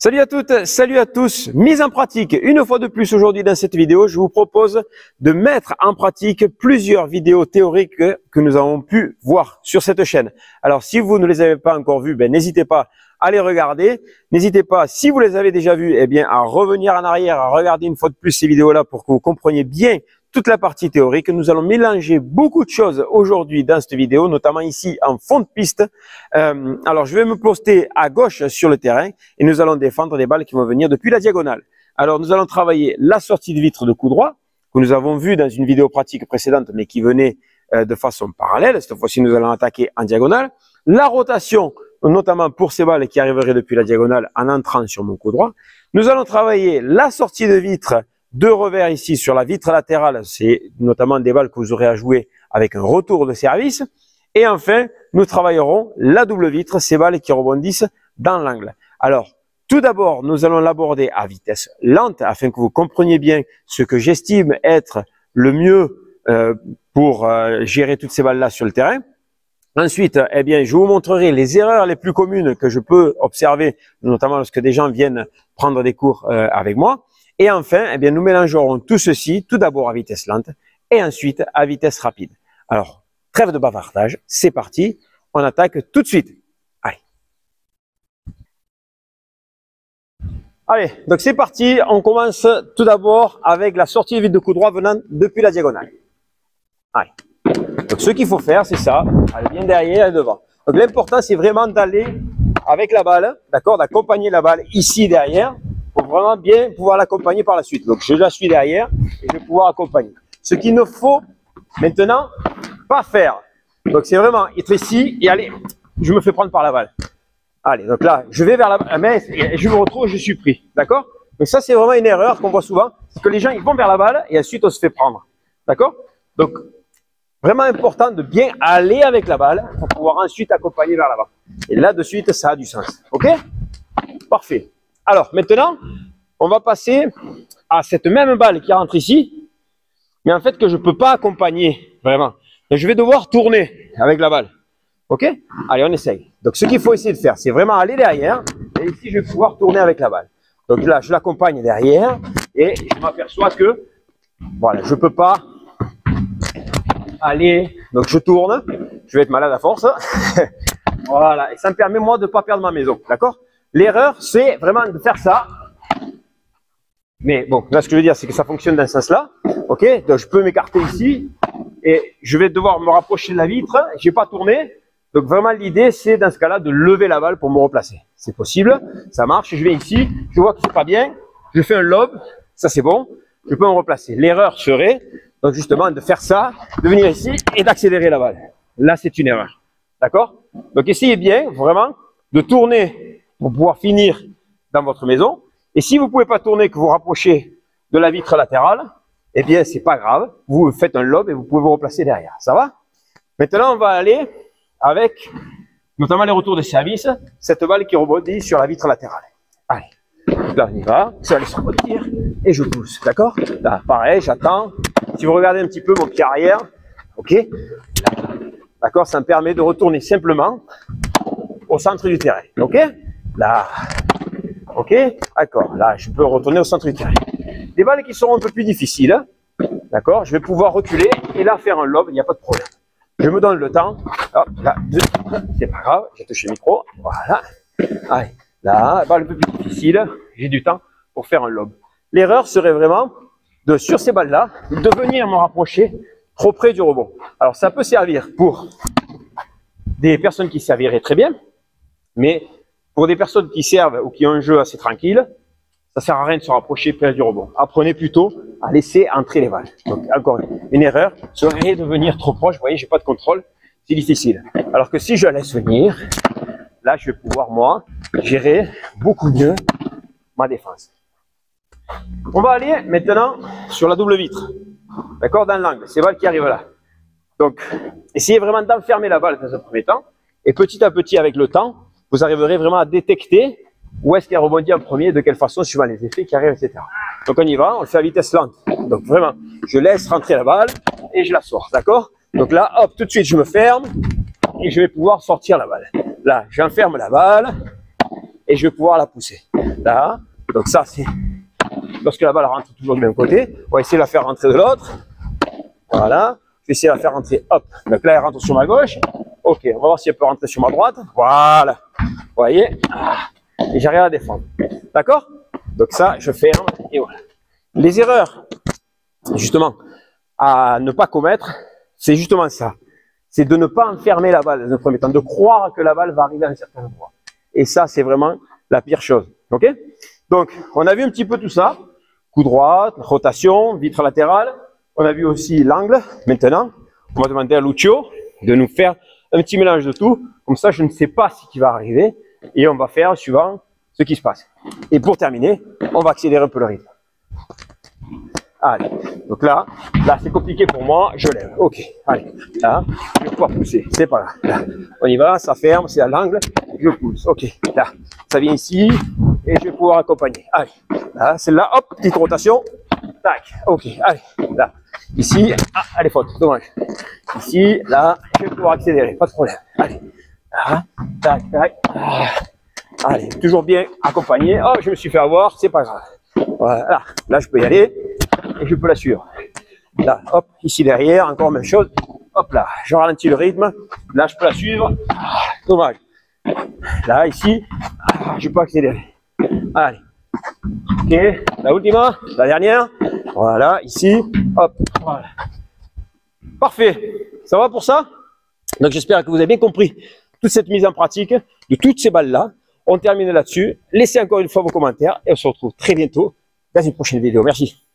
Salut à toutes, salut à tous. Mise en pratique, une fois de plus aujourd'hui dans cette vidéo, je vous propose de mettre en pratique plusieurs vidéos théoriques que nous avons pu voir sur cette chaîne. Alors si vous ne les avez pas encore vues, n'hésitez pas à les regarder. N'hésitez pas, si vous les avez déjà vues, à revenir en arrière, à regarder une fois de plus ces vidéos-là pour que vous compreniez bien toute la partie théorique. Nous allons mélanger beaucoup de choses aujourd'hui dans cette vidéo, notamment ici en fond de piste. Alors, je vais me poster à gauche sur le terrain et nous allons défendre des balles qui vont venir depuis la diagonale. Alors, nous allons travailler la sortie de vitre de coup droit, que nous avons vu dans une vidéo pratique précédente, mais qui venait de façon parallèle. Cette fois-ci, nous allons attaquer en diagonale. La rotation, notamment pour ces balles qui arriveraient depuis la diagonale en entrant sur mon coup droit. Nous allons travailler la sortie de vitre de revers ici sur la vitre latérale, c'est notamment des balles que vous aurez à jouer avec un retour de service. Et enfin, nous travaillerons la double vitre, ces balles qui rebondissent dans l'angle. Alors, tout d'abord, nous allons l'aborder à vitesse lente afin que vous compreniez bien ce que j'estime être le mieux pour gérer toutes ces balles-là sur le terrain. Ensuite, je vous montrerai les erreurs les plus communes que je peux observer, notamment lorsque des gens viennent prendre des cours avec moi. Et enfin, nous mélangerons tout ceci, tout d'abord à vitesse lente et ensuite à vitesse rapide. Alors, trêve de bavardage, c'est parti, on attaque tout de suite. Allez, donc c'est parti, on commence tout d'abord avec la sortie de vitre de coup droit venant depuis la diagonale. Allez, donc ce qu'il faut faire, c'est ça, aller bien derrière et devant. Donc l'important, c'est vraiment d'aller avec la balle, d'accord, d'accompagner la balle ici derrière, pour vraiment bien pouvoir l'accompagner par la suite. Donc je la suis derrière et je vais pouvoir accompagner. Ce qu'il ne faut maintenant pas faire. Donc c'est vraiment être ici et aller, je me fais prendre par la balle. Allez, donc là, je vais vers la main et je me retrouve, je suis pris. D'accord? Donc ça, c'est vraiment une erreur qu'on voit souvent. C'est que les gens, ils vont vers la balle et ensuite on se fait prendre. D'accord? Donc, vraiment important de bien aller avec la balle pour pouvoir ensuite accompagner vers l'avant. Et là, de suite, ça a du sens. OK? Parfait. Alors, maintenant, on va passer à cette même balle qui rentre ici, mais en fait que je ne peux pas accompagner, vraiment. Donc, je vais devoir tourner avec la balle. OK? Allez, on essaye. Donc, ce qu'il faut essayer de faire, c'est vraiment aller derrière, et ici, je vais pouvoir tourner avec la balle. Donc là, je l'accompagne derrière, et je m'aperçois que, voilà, je ne peux pas aller, donc je tourne, je vais être malade à force. Voilà, et ça me permet, moi, de ne pas perdre ma maison. D'accord? L'erreur, c'est vraiment de faire ça. Mais bon, là, ce que je veux dire, c'est que ça fonctionne dans ce sens-là. OK? Donc, je peux m'écarter ici et je vais devoir me rapprocher de la vitre. Je n'ai pas tourné. Donc, vraiment, l'idée, c'est dans ce cas-là de lever la balle pour me replacer. C'est possible. Ça marche. Je vais ici. Je vois que c'est pas bien. Je fais un lob. Ça, c'est bon. Je peux me replacer. L'erreur serait, donc, justement, de faire ça, de venir ici et d'accélérer la balle. Là, c'est une erreur. D'accord? Donc, essayez bien, vraiment, de tourner pour pouvoir finir dans votre maison. Et si vous ne pouvez pas tourner, que vous rapprochez de la vitre latérale, eh bien, c'est pas grave. Vous faites un lob et vous pouvez vous replacer derrière. Ça va? Maintenant, on va aller avec, notamment les retours de service, cette balle qui rebondit sur la vitre latérale. Allez. Là, on y va. Je vais aller sur votre tir et je pousse. D'accord? Là, pareil, j'attends. Si vous regardez un petit peu mon pied arrière, OK? D'accord? Ça me permet de retourner simplement au centre du terrain. OK? Là, OK, d'accord, là, je peux retourner au centre du terrain. Des balles qui seront un peu plus difficiles, d'accord, je vais pouvoir reculer et là faire un lob, il n'y a pas de problème. Je me donne le temps, hop, là, c'est pas grave, j'ai touché le micro, voilà. Allez, là, balle un peu plus difficile, j'ai du temps pour faire un lob. L'erreur serait vraiment, sur ces balles-là, de venir me rapprocher trop près du rebond. Alors, ça peut servir pour des personnes qui serviraient très bien, mais pour des personnes qui servent ou qui ont un jeu assez tranquille, ça sert à rien de se rapprocher près du rebond. Apprenez plutôt à laisser entrer les balles. Donc, encore une erreur serait de venir trop proche. Vous voyez, j'ai pas de contrôle, c'est difficile. Alors que si je laisse venir, là, je vais pouvoir, moi, gérer beaucoup mieux ma défense. On va aller maintenant sur la double vitre. D'accord? Dans l'angle, ces balles qui arrivent là. Donc, essayez vraiment d'enfermer la balle dans un premier temps. Et petit à petit, avec le temps, vous arriverez vraiment à détecter où est-ce qu'elle rebondit en premier, de quelle façon, suivant les effets qui arrivent, etc. Donc on y va, on le fait à vitesse lente. Donc vraiment, je laisse rentrer la balle et je la sors, d'accord? Donc là, hop, tout de suite, je me ferme et je vais pouvoir sortir la balle. Là, j'enferme la balle et je vais pouvoir la pousser. Là. Donc ça, c'est lorsque la balle rentre toujours du même côté. On va essayer de la faire rentrer de l'autre. Voilà. Je vais essayer de la faire rentrer. Hop. Donc là, elle rentre sur ma gauche. Ok, on va voir si elle peut rentrer sur ma droite. Voilà. Vous voyez? Et j'arrive à la défendre. D'accord? Donc ça, je ferme. Et voilà. Les erreurs, justement, à ne pas commettre, c'est justement ça. C'est de ne pas enfermer la balle dans un premier temps, de croire que la balle va arriver à un certain endroit. Et ça, c'est vraiment la pire chose. Ok? Donc, on a vu un petit peu tout ça. Coup droit, rotation, vitre latérale. On a vu aussi l'angle. Maintenant, on va demander à Lucio de nous faire un petit mélange de tout. Comme ça, je ne sais pas ce qui va arriver. Et on va faire suivant ce qui se passe. Et pour terminer, on va accélérer un peu le rythme. Allez, donc là c'est compliqué pour moi, je lève. Ok, allez, là, je vais pouvoir pousser, c'est pas grave. Là, on y va, ça ferme, c'est à l'angle, je pousse. Ok, là, ça vient ici et je vais pouvoir accompagner. Allez, là, celle-là, hop, petite rotation. Tac, ok, allez, là, ici, ah, elle est faute, dommage. Ici, là, je vais pouvoir accélérer, pas de problème. Allez, là, tac, tac. Allez, toujours bien accompagné. Oh, je me suis fait avoir, c'est pas grave. Voilà, là, je peux y aller. Et je peux la suivre. Là, hop, ici derrière, encore même chose. Hop là, je ralentis le rythme. Là, je peux la suivre. Dommage. Là, ici, je peux accélérer. Allez. Ok, la ultima, la dernière. Voilà, ici. Hop, voilà. Parfait. Ça va pour ça? Donc, j'espère que vous avez bien compris toute cette mise en pratique de toutes ces balles-là. On termine là-dessus. Laissez encore une fois vos commentaires et on se retrouve très bientôt dans une prochaine vidéo. Merci.